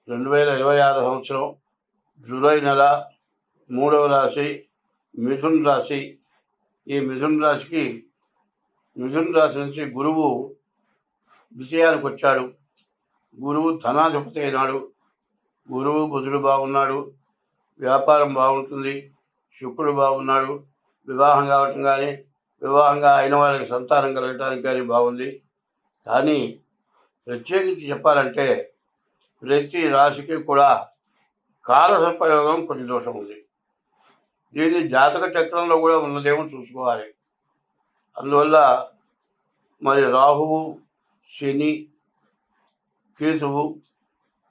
2026 సంవత్సరం జూలై నెల 3వ రాశి మిథున రాశి. ఈ మిథున రాశి నుంచి గురువు విజయానికి వచ్చాడు. గురువు ధనాధిపతి అయినాడు. గురువు బుధుడు బాగున్నాడు. వ్యాపారం బాగుంటుంది. శుక్రుడు బాగున్నాడు. వివాహం కావటం కానీ వివాహంగా అయిన వాళ్ళకి సంతానం కలగటానికి కానీ బాగుంది. కానీ ప్రత్యేకించి చెప్పాలంటే ప్రతి రాశికి కూడా కాలసర్పయోగం కొన్ని దోషం ఉంది. దీన్ని జాతక చక్రంలో కూడా ఉన్నదేమో చూసుకోవాలి. అందువల్ల మరి రాహువు, శని, కేతువు,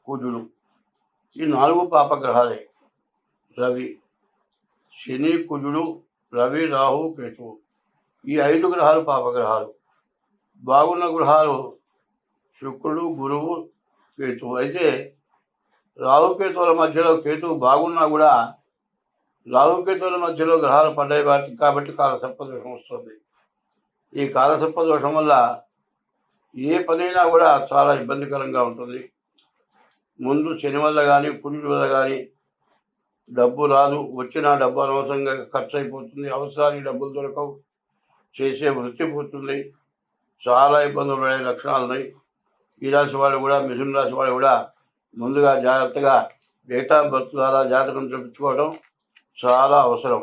కుజుడు ఈ 4 పాపగ్రహాలే. రవి, శని, కుజుడు, రవి, రాహు, కేతువు ఈ 5 గ్రహాలు పాపగ్రహాలు. బాగున్న గ్రహాలు శుక్రుడు, గురువు, కేతువు. అయితే రాహుకేతువుల మధ్యలో కేతువు బాగున్నా కూడా రాహుకేతువుల మధ్యలో గ్రహాలు పడ్డాయి కాబట్టి కాలసర్పదోషం వస్తుంది. ఈ కాలసర్పదోషం వల్ల ఏ పనైనా కూడా చాలా ఇబ్బందికరంగా ఉంటుంది. ముందు శని వల్ల కానీ కుజుడి వల్ల కానీ డబ్బు రాదు. వచ్చిన డబ్బు అనవసరంగా ఖర్చు అయిపోతుంది. అవసరానికి డబ్బులు దొరకవు. చేసే వృత్తి పోతుంది. చాలా ఇబ్బందులు పడే లక్షణాలు ఉన్నాయి. ఈ రాశి వాళ్ళు కూడా, మిథున రాశి వాళ్ళు కూడా ముందుగా జాగ్రత్తగా డేట్ ఆఫ్ బర్త్ ద్వారా జాతకం చూపించుకోవడం చాలా అవసరం.